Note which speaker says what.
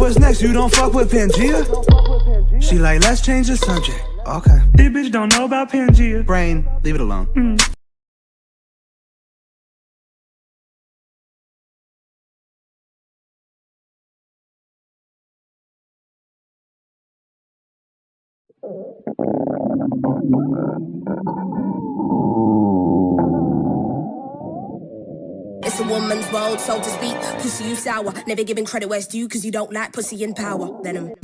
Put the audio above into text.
Speaker 1: what's next? You don't fuck with Pangea? She like, let's change the subject. Okay.
Speaker 2: This bitch don't know about Pangea.
Speaker 1: Brain, leave it alone.
Speaker 3: It's a woman's world, so to speak. Pussy, you sour. Never giving credit where it's due, cause you don't like pussy in power. Venom.